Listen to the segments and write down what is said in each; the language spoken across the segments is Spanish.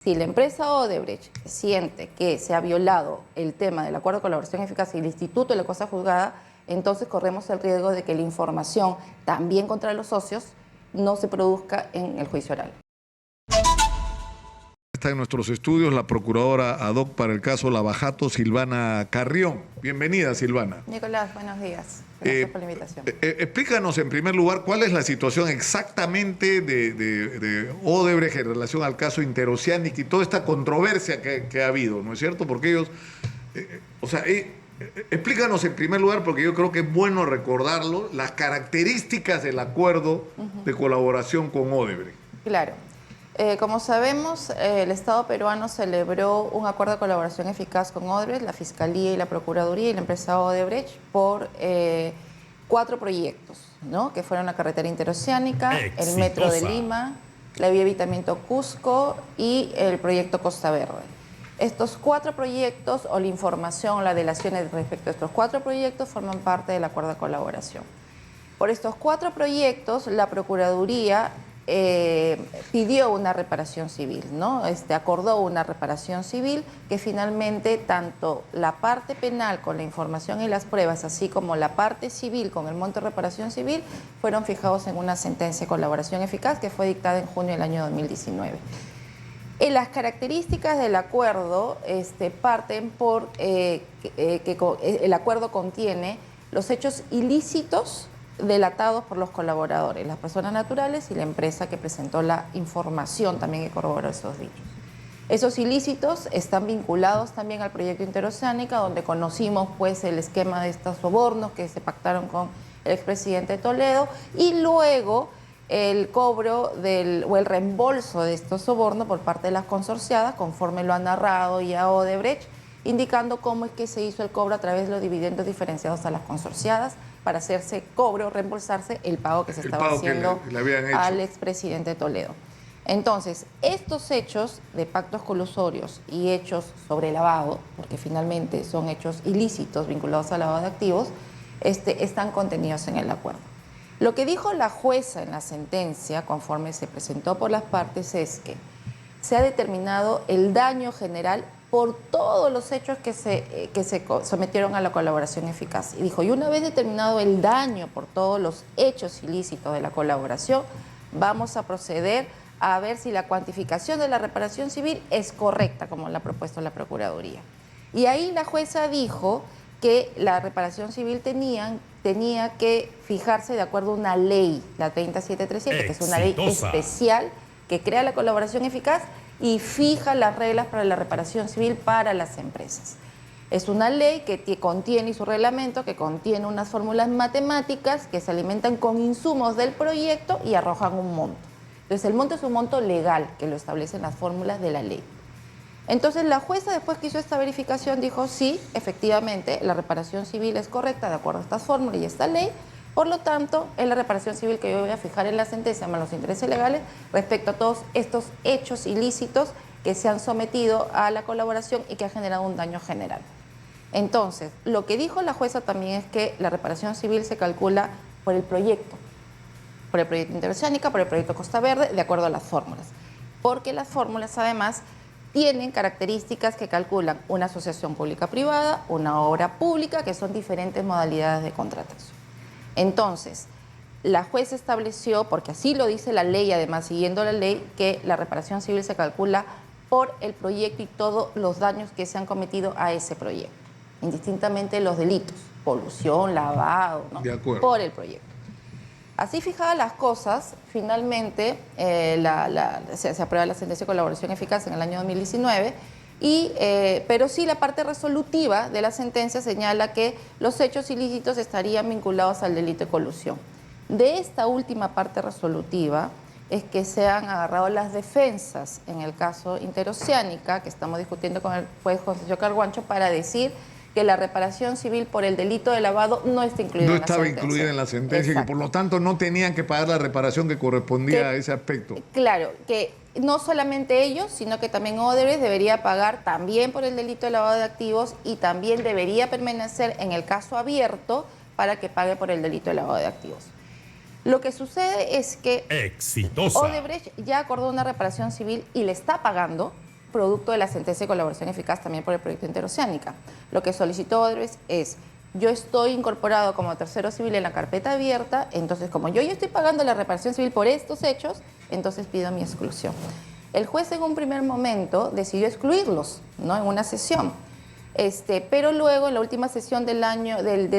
Si la empresa Odebrecht siente que se ha violado el tema del acuerdo de colaboración eficaz y el instituto de la cosa juzgada, entonces corremos el riesgo de que la información, también contra los socios, no se produzca en el juicio oral. Está en nuestros estudios la procuradora ad hoc para el caso Lavajato, Silvana Carrión. Bienvenida, Silvana. Nicolás, buenos días. Gracias por la invitación. Explícanos en primer lugar cuál es la situación exactamente de Odebrecht en relación al caso Interoceánica y toda esta controversia que ha habido, ¿no es cierto? Porque ellos, explícanos en primer lugar, porque yo creo que es bueno recordarlo, las características del acuerdo de colaboración con Odebrecht. Claro. Como sabemos, el Estado peruano celebró un acuerdo de colaboración eficaz con Odebrecht, la Fiscalía y la Procuraduría y la empresa Odebrecht por 4 proyectos, ¿no? Que fueron la carretera interoceánica, el metro de Lima, la vía Evitamiento Cusco y el proyecto Costa Verde. Estos 4 proyectos, o la información, las delaciones respecto a estos 4 proyectos, forman parte del acuerdo de colaboración. Por estos 4 proyectos, la Procuraduría pidió una reparación civil, ¿no? Acordó una reparación civil que finalmente tanto la parte penal con la información y las pruebas, así como la parte civil con el monto de reparación civil, fueron fijados en una sentencia de colaboración eficaz que fue dictada en junio del año 2019. Las características del acuerdo parten por que el acuerdo contiene los hechos ilícitos delatados por los colaboradores, las personas naturales y la empresa que presentó la información también que corroboró esos dichos. Esos ilícitos están vinculados también al proyecto Interoceánica, donde conocimos pues el esquema de estos sobornos que se pactaron con el expresidente Toledo y luego el cobro o el reembolso de estos sobornos por parte de las consorciadas, conforme lo ha narrado ya Odebrecht, indicando cómo es que se hizo el cobro a través de los dividendos diferenciados a las consorciadas para hacerse cobro, reembolsarse el pago que se estaba haciendo al expresidente Toledo. Entonces, estos hechos de pactos colusorios y hechos sobre lavado, porque finalmente son hechos ilícitos vinculados al lavado de activos, están contenidos en el acuerdo. Lo que dijo la jueza en la sentencia, conforme se presentó por las partes, es que se ha determinado el daño general por todos los hechos que se sometieron a la colaboración eficaz. Y dijo, y una vez determinado el daño por todos los hechos ilícitos de la colaboración, vamos a proceder a ver si la cuantificación de la reparación civil es correcta, como la ha propuesto la Procuraduría. Y ahí la jueza dijo que la reparación civil tenía que fijarse de acuerdo a una ley, la 37300, que es una ley especial que crea la colaboración eficaz y fija las reglas para la reparación civil para las empresas. Es una ley que contiene, y su reglamento, que contiene unas fórmulas matemáticas que se alimentan con insumos del proyecto y arrojan un monto. Entonces el monto es un monto legal que lo establecen las fórmulas de la ley. Entonces la jueza, después que hizo esta verificación, dijo sí, efectivamente la reparación civil es correcta de acuerdo a estas fórmulas y esta ley. Por lo tanto, es la reparación civil que yo voy a fijar en la sentencia más los intereses legales respecto a todos estos hechos ilícitos que se han sometido a la colaboración y que ha generado un daño general. Entonces, lo que dijo la jueza también es que la reparación civil se calcula por el proyecto Interoceánica, por el proyecto Costa Verde, de acuerdo a las fórmulas. Porque las fórmulas, además, tienen características que calculan una asociación pública-privada, una obra pública, que son diferentes modalidades de contratación. Entonces, la jueza estableció, porque así lo dice la ley, además siguiendo la ley, que la reparación civil se calcula por el proyecto y todos los daños que se han cometido a ese proyecto, indistintamente los delitos, colusión, lavado, ¿no? De acuerdo. Por el proyecto. Así fijadas las cosas, finalmente se aprueba la sentencia de colaboración eficaz en el año 2019, pero sí la parte resolutiva de la sentencia señala que los hechos ilícitos estarían vinculados al delito de colusión. De esta última parte resolutiva es que se han agarrado las defensas en el caso Interoceánica, que estamos discutiendo con el juez José Carguancho, para decir que la reparación civil por el delito de lavado no está incluida en la sentencia. No estaba incluida en la sentencia, que por lo tanto no tenían que pagar la reparación que correspondía a ese aspecto. Claro, que no solamente ellos, sino que también Odebrecht debería pagar también por el delito de lavado de activos y también debería permanecer en el caso abierto para que pague por el delito de lavado de activos. Lo que sucede es que Odebrecht ya acordó una reparación civil y le está pagando producto de la sentencia de colaboración eficaz también por el proyecto Interoceánica. Lo que solicitó Odebrecht es: yo estoy incorporado como tercero civil en la carpeta abierta, entonces como yo ya estoy pagando la reparación civil por estos hechos, entonces pido mi exclusión. El juez en un primer momento decidió excluirlos, ¿no?, en una sesión. Pero luego en la última sesión del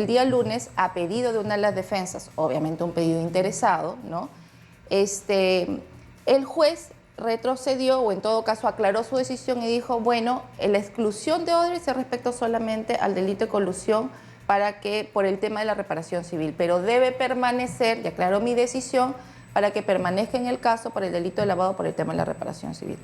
día lunes, a pedido de una de las defensas, obviamente un pedido interesado, ¿no?, el juez retrocedió, o en todo caso aclaró su decisión y dijo: bueno, la exclusión de Odebrecht se respecta solamente al delito de colusión por el tema de la reparación civil, pero debe permanecer, y aclaró mi decisión, para que permanezca en el caso por el delito de lavado por el tema de la reparación civil.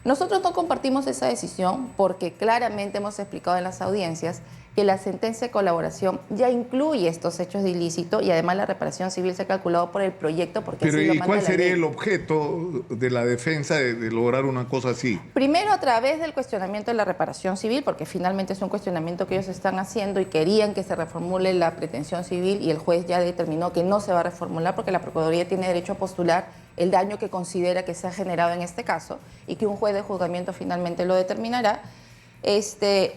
Nosotros no compartimos esa decisión porque claramente hemos explicado en las audiencias que la sentencia de colaboración ya incluye estos hechos de ilícito y además la reparación civil se ha calculado por el proyecto porque Pero así lo ¿y manda cuál la sería ley. el objeto de la defensa de lograr una cosa así? Primero, a través del cuestionamiento de la reparación civil, porque finalmente es un cuestionamiento que ellos están haciendo y querían que se reformule la pretensión civil, y el juez ya determinó que no se va a reformular porque la Procuraduría tiene derecho a postular el daño que considera que se ha generado en este caso y que un juez de juzgamiento finalmente lo determinará.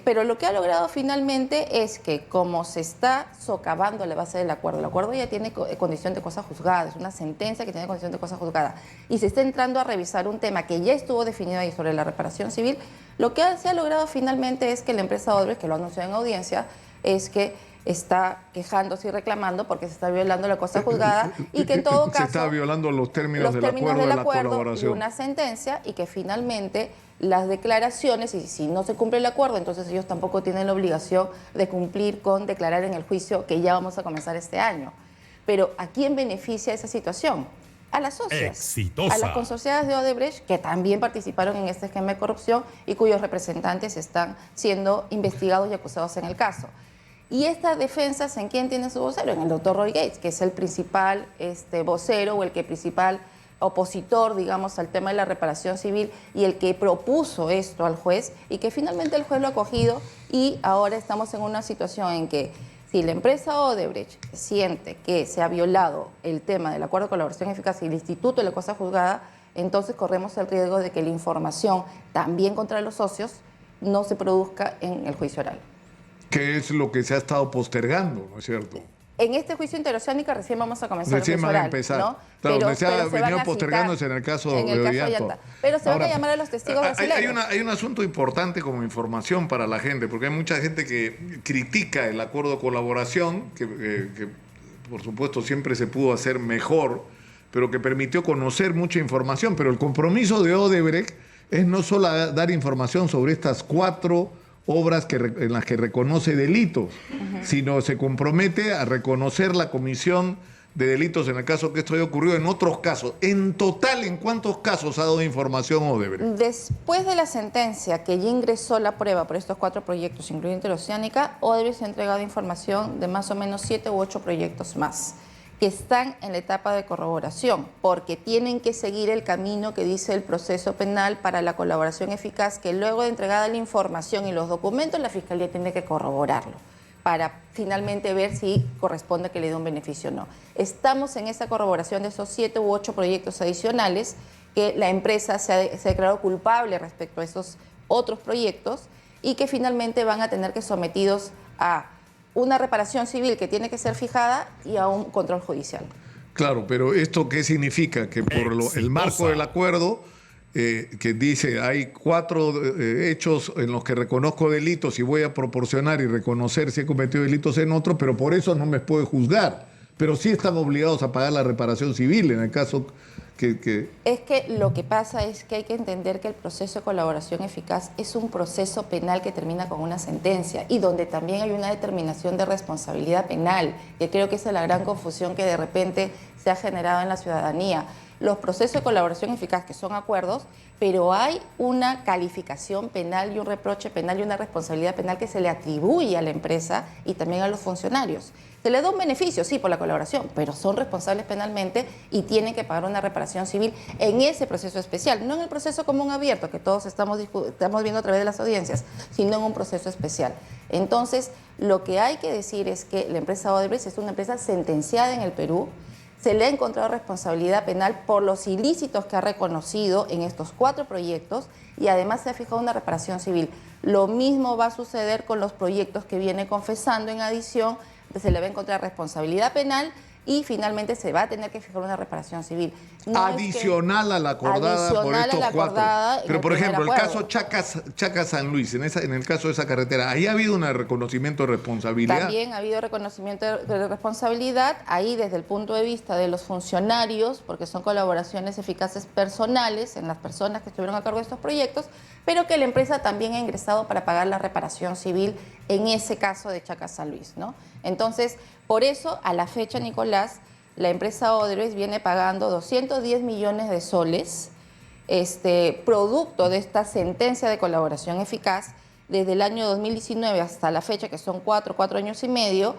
Pero lo que ha logrado finalmente es que, como se está socavando la base del acuerdo, el acuerdo ya tiene condición de cosa juzgada, es una sentencia que tiene condición de cosa juzgada, y se está entrando a revisar un tema que ya estuvo definido ahí sobre la reparación civil, lo que se ha logrado finalmente es que la empresa Odebrecht, que lo anunció en audiencia, es que está quejándose y reclamando porque se está violando la cosa juzgada y que en todo caso... Se está violando los términos del acuerdo de la y colaboración. una sentencia, y que finalmente las declaraciones, y si no se cumple el acuerdo, entonces ellos tampoco tienen la obligación de cumplir con declarar en el juicio que ya vamos a comenzar este año. Pero ¿a quién beneficia esa situación? A las socias, exitosa, a las consorciadas de Odebrecht, que también participaron en este esquema de corrupción y cuyos representantes están siendo investigados y acusados en el caso. Y estas defensas, ¿en quién tiene su vocero? En el doctor Roy Gates, que es el principal vocero o el principal opositor, digamos, al tema de la reparación civil y el que propuso esto al juez, y que finalmente el juez lo ha acogido, y ahora estamos en una situación en que si la empresa Odebrecht siente que se ha violado el tema del acuerdo de colaboración eficaz y el instituto de la cosa juzgada, entonces corremos el riesgo de que la información también contra los socios no se produzca en el juicio oral. Que es lo que se ha estado postergando, ¿no es cierto? En este juicio Interoceánica recién vamos a comenzar recién el juicio van a oral, empezar. ¿no? Claro, pero se ha se venido van a postergándose citar en el caso en de el caso Ollanta. Ollanta. Pero se van a llamar a los testigos brasileños. Hay un asunto importante como información para la gente, porque hay mucha gente que critica el acuerdo de colaboración, que por supuesto siempre se pudo hacer mejor, pero que permitió conocer mucha información. Pero el compromiso de Odebrecht es no solo dar información sobre estas 4 obras en las que reconoce delitos, sino se compromete a reconocer la comisión de delitos en el caso que esto haya ocurrido en otros casos. En total, ¿en cuántos casos ha dado información Odebrecht? Después de la sentencia que ya ingresó la prueba por estos 4 proyectos, incluyendo Interoceánica, Odebrecht se ha entregado información de más o menos 7 u 8 proyectos más, que están en la etapa de corroboración, porque tienen que seguir el camino que dice el proceso penal para la colaboración eficaz, que luego de entregada la información y los documentos, la Fiscalía tiene que corroborarlo para finalmente ver si corresponde que le dé un beneficio o no. Estamos en esa corroboración de esos 7 u 8 proyectos adicionales que la empresa se ha declarado culpable respecto a esos otros proyectos y que finalmente van a tener que sometidos a una reparación civil que tiene que ser fijada y a un control judicial. Claro, pero ¿esto qué significa? Que por el marco del acuerdo, que dice hay 4 hechos en los que reconozco delitos y voy a proporcionar y reconocer si he cometido delitos en otro, pero por eso no me puede juzgar. Pero sí están obligados a pagar la reparación civil en el caso que... Es que lo que pasa es que hay que entender que el proceso de colaboración eficaz es un proceso penal que termina con una sentencia y donde también hay una determinación de responsabilidad penal, que creo que esa es la gran confusión que de repente se ha generado en la ciudadanía. Los procesos de colaboración eficaz, que son acuerdos, pero hay una calificación penal y un reproche penal y una responsabilidad penal que se le atribuye a la empresa y también a los funcionarios. Se le da un beneficio, sí, por la colaboración, pero son responsables penalmente y tienen que pagar una reparación civil en ese proceso especial, no en el proceso común abierto que todos estamos viendo a través de las audiencias, sino en un proceso especial. Entonces, lo que hay que decir es que la empresa Odebrecht es una empresa sentenciada en el Perú, se le ha encontrado responsabilidad penal por los ilícitos que ha reconocido en estos 4 proyectos y además se ha fijado una reparación civil. Lo mismo va a suceder con los proyectos que viene confesando en adición, se le va a encontrar responsabilidad penal y finalmente se va a tener que fijar una reparación civil. No adicional a la acordada por estos 4. Pero, por ejemplo, el caso Chacas-San Luis, en el caso de esa carretera, ¿ahí ha habido un reconocimiento de responsabilidad? También ha habido reconocimiento de responsabilidad, ahí desde el punto de vista de los funcionarios, porque son colaboraciones eficaces personales en las personas que estuvieron a cargo de estos proyectos, pero que la empresa también ha ingresado para pagar la reparación civil en ese caso de Chacas-San Luis, ¿no? Entonces, por eso, a la fecha, Nicolás, la empresa Odebrecht viene pagando 210 millones de soles, producto de esta sentencia de colaboración eficaz, desde el año 2019 hasta la fecha, que son 4 años y medio,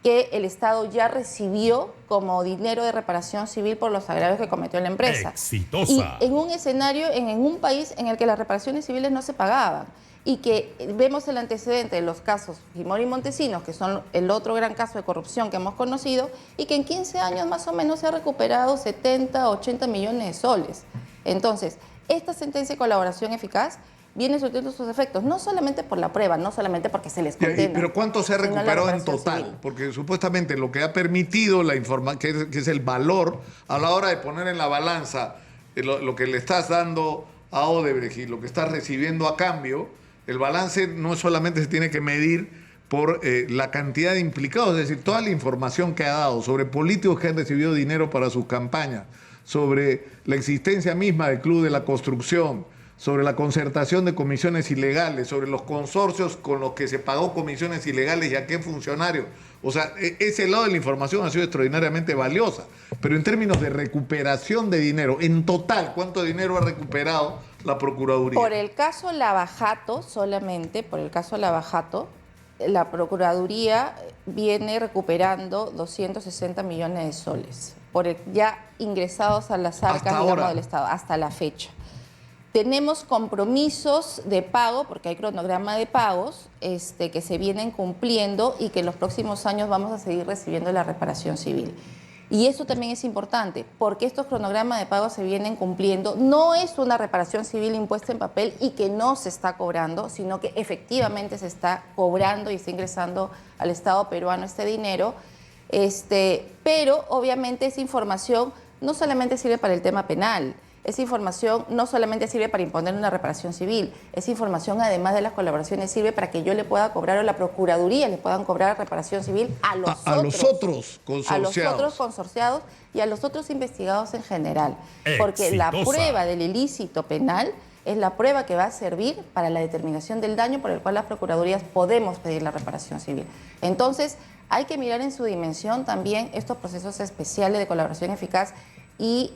que el Estado ya recibió como dinero de reparación civil por los agravios que cometió la empresa. ¡Exitosa! Y en un escenario, en un país en el que las reparaciones civiles no se pagaban. Y que vemos el antecedente de los casos Fujimori y Montesinos, que son el otro gran caso de corrupción que hemos conocido, y que en 15 años más o menos se ha recuperado 70, 80 millones de soles. Entonces, esta sentencia de colaboración eficaz viene surtiendo sus efectos, no solamente por la prueba, no solamente porque se les condena. Pero ¿cuánto se ha recuperado en total? Civil. Porque supuestamente lo que ha permitido la información, que es el valor, a la hora de poner en la balanza lo que le estás dando a Odebrecht y lo que estás recibiendo a cambio, el balance no solamente se tiene que medir por la cantidad de implicados, es decir, toda la información que ha dado sobre políticos que han recibido dinero para sus campañas, sobre la existencia misma del Club de la Construcción, sobre la concertación de comisiones ilegales, sobre los consorcios con los que se pagó comisiones ilegales y a qué funcionarios. O sea, ese lado de la información ha sido extraordinariamente valiosa. Pero en términos de recuperación de dinero, en total, ¿cuánto dinero ha recuperado la Procuraduría? Por el caso Lavajato, solamente por el caso Lavajato, la Procuraduría viene recuperando 260 millones de soles, ya ingresados a las arcas, digamos, del Estado, hasta la fecha. Tenemos compromisos de pago, porque hay cronograma de pagos que se vienen cumpliendo y que en los próximos años vamos a seguir recibiendo la reparación civil. Y eso también es importante, porque estos cronogramas de pago se vienen cumpliendo. No es una reparación civil impuesta en papel y que no se está cobrando, sino que efectivamente se está cobrando y está ingresando al Estado peruano este dinero. Pero obviamente esa información no solamente sirve para el tema penal. Esa información no solamente sirve para imponer una reparación civil, esa información, además de las colaboraciones, sirve para que yo le pueda cobrar o la Procuraduría le puedan cobrar reparación civil a los otros consorciados y a los otros investigados en general. Porque la prueba del ilícito penal es la prueba que va a servir para la determinación del daño por el cual las Procuradurías podemos pedir la reparación civil. Entonces, hay que mirar en su dimensión también estos procesos especiales de colaboración eficaz y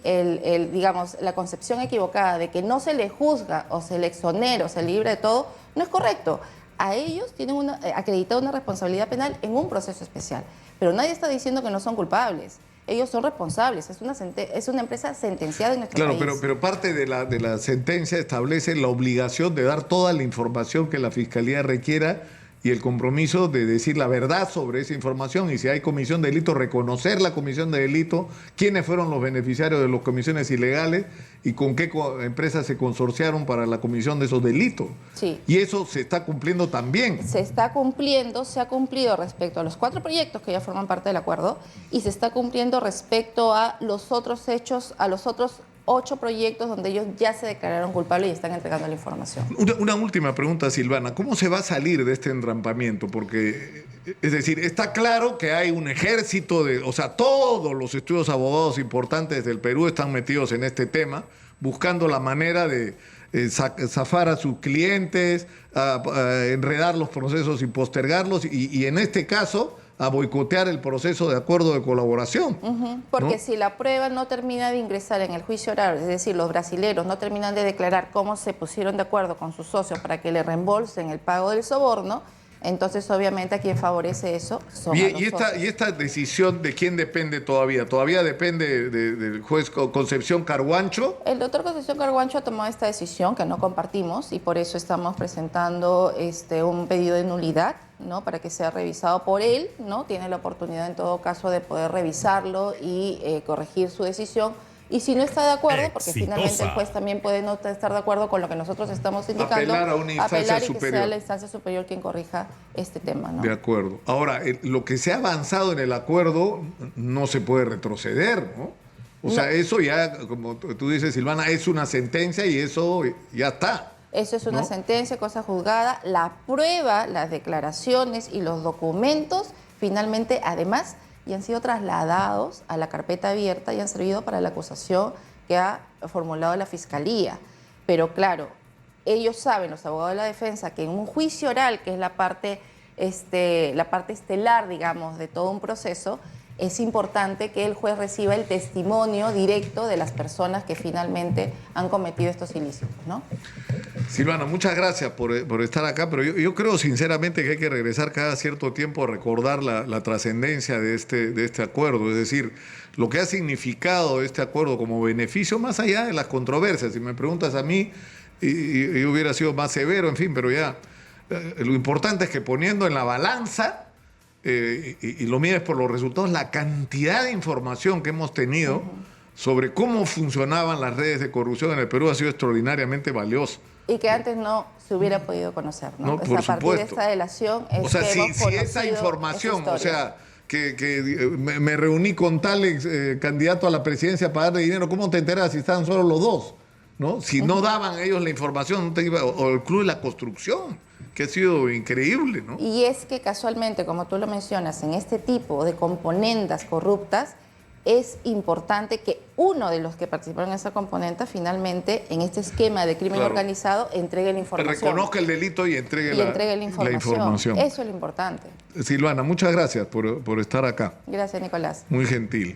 digamos, la concepción equivocada de que no se le juzga o se le exonera o se le libra de todo, no es correcto. A ellos tienen acreditada una responsabilidad penal en un proceso especial, pero nadie está diciendo que no son culpables. Ellos son responsables, es una empresa sentenciada en nuestro país. Claro, pero parte de la sentencia establece la obligación de dar toda la información que la Fiscalía requiera y el compromiso de decir la verdad sobre esa información y si hay comisión de delito, reconocer la comisión de delito, quiénes fueron los beneficiarios de las comisiones ilegales y con qué empresas se consorciaron para la comisión de esos delitos. Sí. Y eso se está cumpliendo también. Se está cumpliendo, se ha cumplido respecto a los 4 proyectos que ya forman parte del acuerdo y se está cumpliendo respecto a los otros hechos, a los otros 8 proyectos donde ellos ya se declararon culpables y están entregando la información. Una última pregunta, Silvana. ¿Cómo se va a salir de este entrampamiento? Porque, es decir, está claro que hay un ejército o sea, todos los estudios abogados importantes del Perú están metidos en este tema, buscando la manera de zafar a sus clientes, enredar los procesos y postergarlos, y en este caso a boicotear el proceso de acuerdo de colaboración. Porque ¿no? si la prueba no termina de ingresar en el juicio oral, es decir, los brasileros no terminan de declarar cómo se pusieron de acuerdo con sus socios para que le reembolsen el pago del soborno, Entonces, obviamente, a quien favorece eso son a Y nosotros. esta decisión de quién depende todavía? ¿Todavía depende del juez Concepción Carguancho? El doctor Concepción Carguancho ha tomado esta decisión que no compartimos y por eso estamos presentando un pedido de nulidad, ¿no? Para que sea revisado por él, ¿no? Tiene la oportunidad en todo caso de poder revisarlo y corregir su decisión. Y si no está de acuerdo, porque finalmente el juez también puede no estar de acuerdo con lo que nosotros estamos indicando, Apelar a una instancia apelar y superior. que sea la instancia superior quien corrija este tema, ¿no? De acuerdo. Ahora, lo que se ha avanzado en el acuerdo no se puede retroceder, ¿no? O sea, eso ya, como tú dices, Silvana, es una sentencia y eso ya está. Eso es una ¿no? sentencia, cosa juzgada. La prueba, las declaraciones y los documentos, finalmente, además, y han sido trasladados a la carpeta abierta y han servido para la acusación que ha formulado la Fiscalía. Pero claro, ellos saben, los abogados de la defensa, que en un juicio oral, que es la parte estelar, digamos, de todo un proceso, es importante que el juez reciba el testimonio directo de las personas que finalmente han cometido estos ilícitos, ¿no? Silvana, muchas gracias por estar acá, pero yo creo sinceramente que hay que regresar cada cierto tiempo a recordar la trascendencia de este acuerdo, es decir, lo que ha significado este acuerdo como beneficio, más allá de las controversias. Si me preguntas a mí, y hubiera sido más severo, en fin, pero ya, lo importante es que poniendo en la balanza, y lo mides por los resultados, la cantidad de información que hemos tenido sobre cómo funcionaban las redes de corrupción en el Perú ha sido extraordinariamente valioso. Y que antes no se hubiera podido conocer, ¿no? No, por a partir de supuesto. esta delación es O sea, que hemos si esa conocido información, esa o historia. sea, que me reuní con tal candidato a la presidencia para darle dinero, ¿cómo te enteras si estaban solo los dos? ¿No? Si no daban ellos la información, no te iba, o el Club de la Construcción, que ha sido increíble, ¿no? Y es que casualmente, como tú lo mencionas, en este tipo de componendas corruptas, es importante que uno de los que participaron en esa componente finalmente, en este esquema de crimen Claro. organizado, entregue la información. Reconozca el delito y entregue, la información. Eso es lo importante. Silvana, muchas gracias por estar acá. Gracias, Nicolás. Muy gentil.